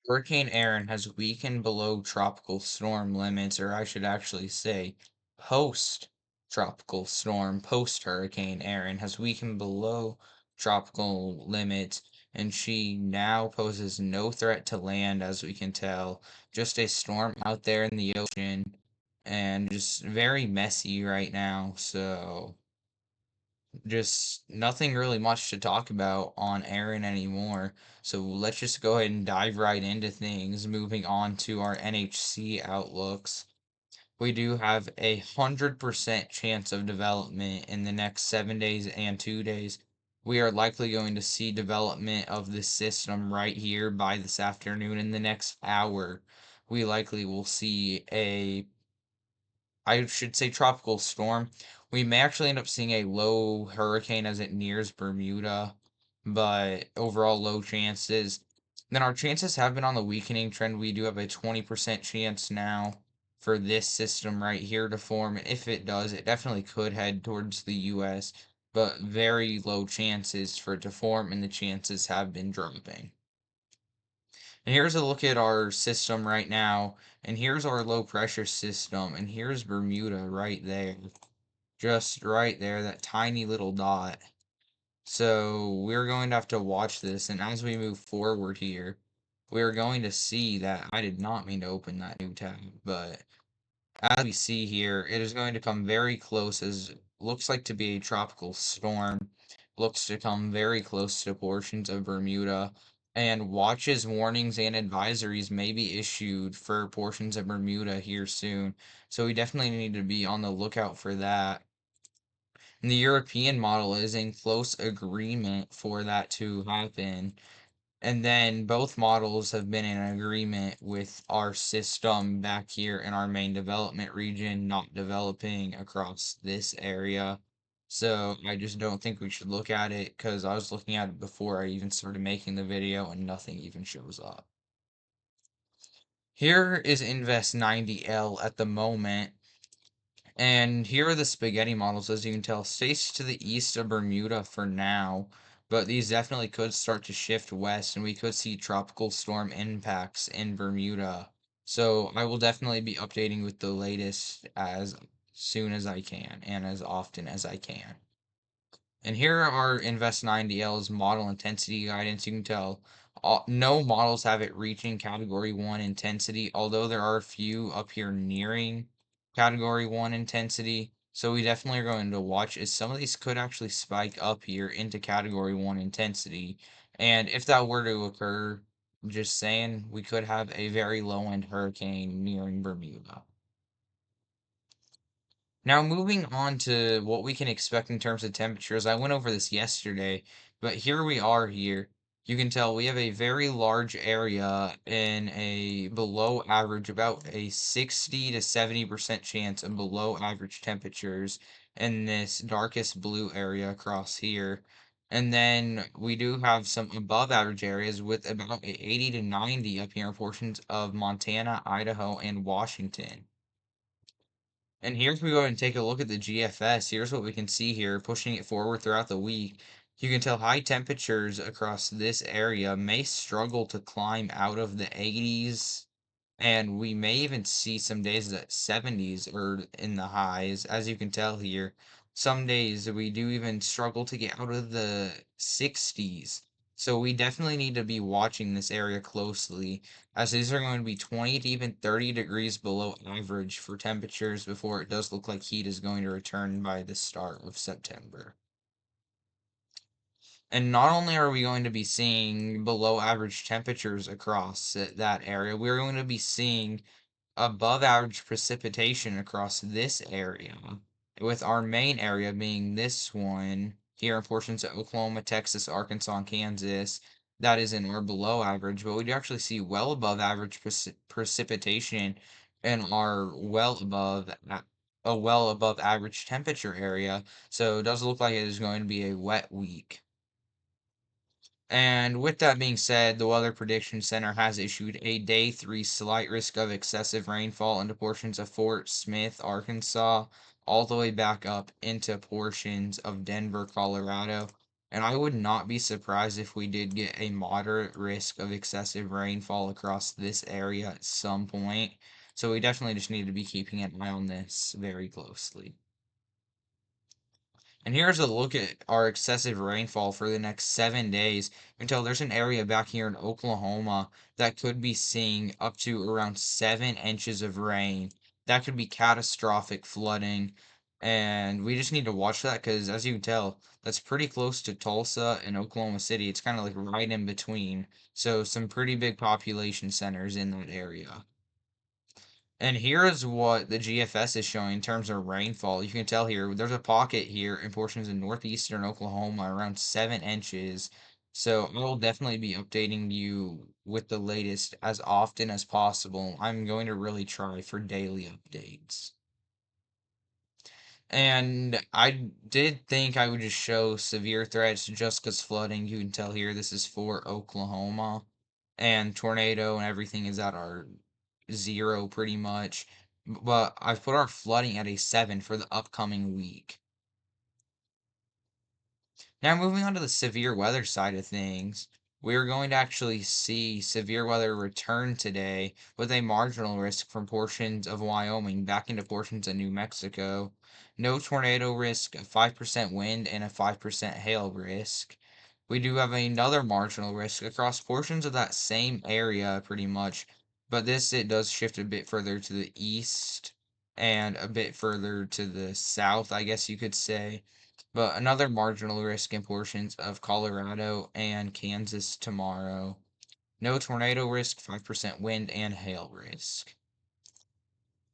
Hurricane Erin has weakened below tropical storm limits, or I should actually say post Hurricane Erin has weakened below tropical limits, and she now poses no threat to land, as we can tell. Just a storm out there in the ocean, and just very messy right now, so just nothing really much to talk about on Erin anymore. So let's just go ahead and dive right into things. Moving on to our NHC outlooks. We do have 100% chance of development in the next 7 days and 2 days. We are likely going to see development of this system right here by this afternoon. In the next hour, we likely will see I should say tropical storm. We may actually end up seeing a low hurricane as it nears Bermuda, but overall low chances. Then our chances have been on the weakening trend. We do have a 20% chance now for this system right here to form. If it does, it definitely could head towards the US, but very low chances for it to form, and the chances have been dropping. And here's a look at our system right now. And here's our low pressure system. And here's Bermuda right there. Just right there, that tiny little dot. So we're going to have to watch this. And as we move forward here, we're going to see that I did not mean to open that new tab. But as we see here, it is going to come very close, as looks like to be a tropical storm. Looks to come very close to portions of Bermuda, and watches, warnings, and advisories may be issued for portions of Bermuda here soon. So we definitely need to be on the lookout for that. And the European model is in close agreement for that to happen. And then both models have been in agreement with our system back here in our main development region, not developing across this area. So I just don't think we should look at it, because I was looking at it before I even started making the video and nothing even shows up. Here is Invest 90L at the moment. And here are the spaghetti models. As you can tell, stays to the east of Bermuda for now, but these definitely could start to shift west, and we could see tropical storm impacts in Bermuda. So I will definitely be updating with the latest as soon as I can and as often as I can. And here are Invest 90L's model intensity guidance. You can tell no models have it reaching Category 1 intensity, although there are a few up here nearing Category 1 intensity. So we definitely are going to watch, as some of these could actually spike up here into Category 1 intensity. And if that were to occur, just saying, we could have a very low-end hurricane nearing Bermuda. Now, moving on to what we can expect in terms of temperatures, I went over this yesterday, but here we are here. You can tell we have a very large area in a below average, about a 60 to 70% chance of below average temperatures in this darkest blue area across here. And then we do have some above average areas with about a 80 to 90 up here in portions of Montana, Idaho, and Washington. And here, if we go and take a look at the GFS, here's what we can see here, pushing it forward throughout the week. You can tell high temperatures across this area may struggle to climb out of the 80s, and we may even see some days that 70s are in the highs. As you can tell here, some days we do even struggle to get out of the 60s. So we definitely need to be watching this area closely, as these are going to be 20 to even 30 degrees below average for temperatures before it does look like heat is going to return by the start of September. And not only are we going to be seeing below average temperatures across that area, we're going to be seeing above average precipitation across this area, with our main area being this one here in portions of Oklahoma, Texas, Arkansas, and Kansas. That is in our below average, but we do actually see well above average precipitation in our well above average temperature area. So it does look like it is going to be a wet week. And with that being said, the Weather Prediction Center has issued a day 3 slight risk of excessive rainfall into portions of Fort Smith, Arkansas, all the way back up into portions of Denver, Colorado. And I would not be surprised if we did get a moderate risk of excessive rainfall across this area at some point. So we definitely just need to be keeping an eye on this very closely. And here's a look at our excessive rainfall for the next 7 days until there's an area back here in Oklahoma that could be seeing up to around 7 inches of rain. That could be catastrophic flooding. And we just need to watch that because, as you can tell, that's pretty close to Tulsa and Oklahoma City. It's kind of like right in between. So, some pretty big population centers in that area. And here is what the GFS is showing in terms of rainfall. You can tell here, there's a pocket here in portions of northeastern Oklahoma around 7 inches. So I will definitely be updating you with the latest as often as possible. I'm going to really try for daily updates. And I did think I would just show severe threats just because flooding. You can tell here this is for Oklahoma. And tornado and everything is at our zero pretty much. But I've put our flooding at a 7 for the upcoming week. Now, moving on to the severe weather side of things, we are going to actually see severe weather return today with a marginal risk from portions of Wyoming back into portions of New Mexico. No tornado risk, a 5% wind, and a 5% hail risk. We do have another marginal risk across portions of that same area pretty much, but this it does shift a bit further to the east and a bit further to the south, I guess you could say. But another marginal risk in portions of Colorado and Kansas tomorrow. No tornado risk, 5% wind and hail risk.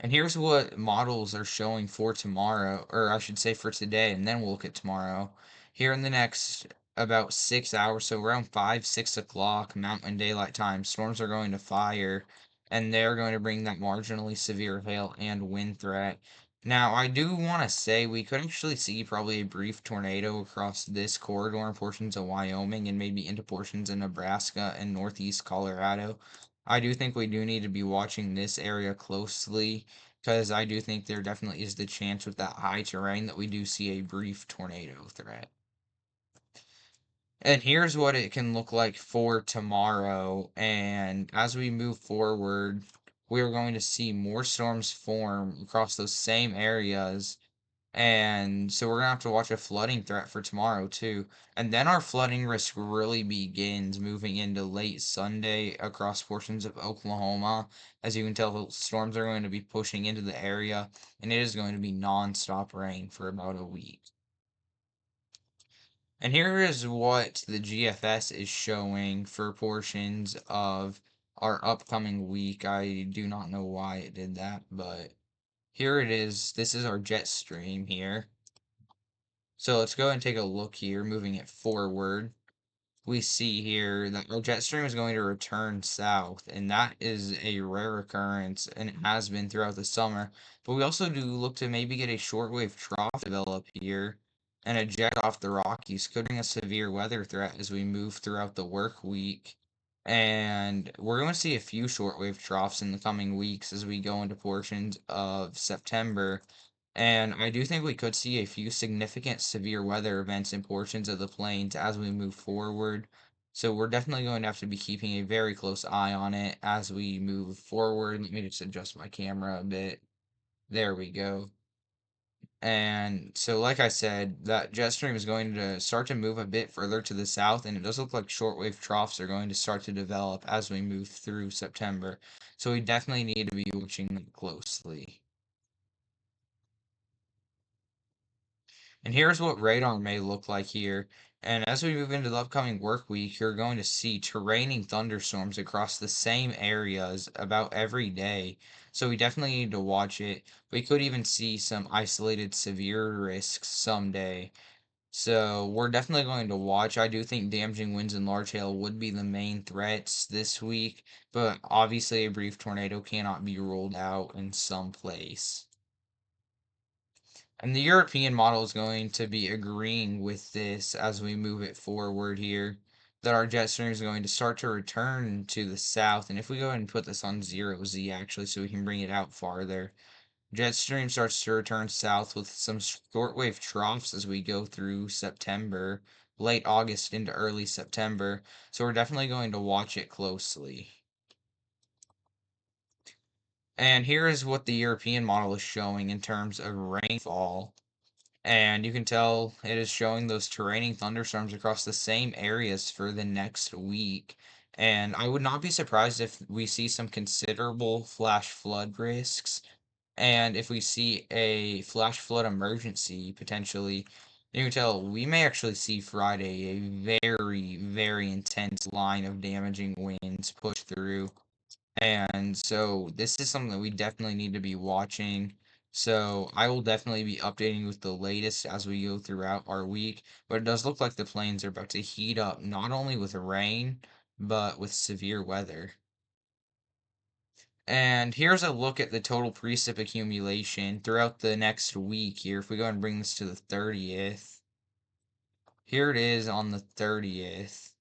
And here's what models are showing for tomorrow, or I should say for today, and then we'll look at tomorrow. Here in the next about 6 hours, so around 5, 6 o'clock Mountain Daylight Time, storms are going to fire, and they're going to bring that marginally severe hail and wind threat. Now, I do want to say we could actually see probably a brief tornado across this corridor in portions of Wyoming and maybe into portions of Nebraska and northeast Colorado. I do think we do need to be watching this area closely because I do think there definitely is the chance with that high terrain that we do see a brief tornado threat. And here's what it can look like for tomorrow. And as we move forward, we're going to see more storms form across those same areas. And so we're gonna have to watch a flooding threat for tomorrow too. And then our flooding risk really begins moving into late Sunday across portions of Oklahoma. As you can tell, storms are going to be pushing into the area, and it is going to be non-stop rain for about a week. And here is what the GFS is showing for portions of our upcoming week. I do not know why it did that, but here it is. This is our jet stream here. So let's go and take a look here, moving it forward. We see here that our jet stream is going to return south, and that is a rare occurrence, and it has been throughout the summer. But we also do look to maybe get a shortwave trough develop here, and a jet off the Rockies could bring a severe weather threat as we move throughout the work week. And we're going to see a few shortwave troughs in the coming weeks as we go into portions of September. And I do think we could see a few significant severe weather events in portions of the plains as we move forward. So we're definitely going to have to be keeping a very close eye on it as we move forward. Let me just adjust my camera a bit. There we go. And so, like I said, that jet stream is going to start to move a bit further to the south, and it does look like shortwave troughs are going to start to develop as we move through September. So we definitely need to be watching them closely. And here's what radar may look like here. And as we move into the upcoming work week, you're going to see terraining thunderstorms across the same areas about every day. So we definitely need to watch it. We could even see some isolated severe risks someday. So we're definitely going to watch. I do think damaging winds and large hail would be the main threats this week, but obviously a brief tornado cannot be ruled out in some place. And the European model is going to be agreeing with this as we move it forward here, that our jet stream is going to start to return to the south. And if we go ahead and put this on 0Z actually, so we can bring it out farther, jet stream starts to return south with some shortwave troughs as we go through September. late August into early September. So we're definitely going to watch it closely. And here is what the European model is showing in terms of rainfall. And you can tell it is showing those terraining thunderstorms across the same areas for the next week. And I would not be surprised if we see some considerable flash flood risks. And if we see a flash flood emergency, potentially, you can tell we may actually see Friday a very, very intense line of damaging winds push through. And so this is something that we definitely need to be watching. So I will definitely be updating with the latest as we go throughout our week. But it does look like the plains are about to heat up, not only with rain, but with severe weather. And here's a look at the total precip accumulation throughout the next week here. If we go and bring this to the 30th, here it is on the 30th.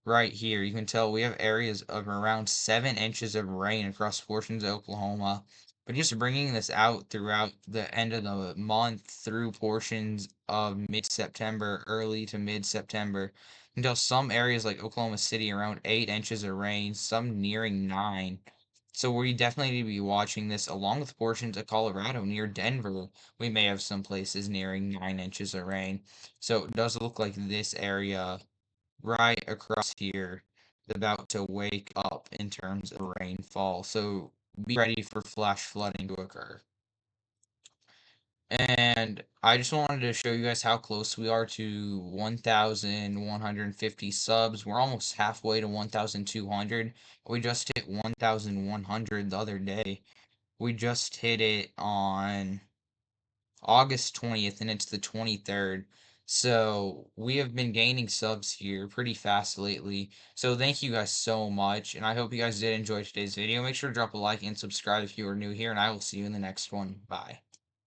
Right here, you can tell we have areas of around 7 inches of rain across portions of Oklahoma. But just bringing this out throughout the end of the month through portions of mid-September, early to mid-September, until some areas like Oklahoma City around 8 inches of rain, some nearing 9. So we definitely need to be watching this along with portions of Colorado near Denver. We may have some places nearing 9 inches of rain. So it does look like this area right across here about to wake up in terms of rainfall. So be ready for flash flooding to occur. And I just wanted to show you guys how close we are to 1,150 subs. We're almost halfway to 1,200. We just hit 1,100 the other day. We just hit it on August 20th, and it's the 23rd. So we have been gaining subs here pretty fast lately. So thank you guys so much, and I hope you guys did enjoy today's video. Make sure to drop a like and subscribe if you are new here, and I will see you in the next one. Bye.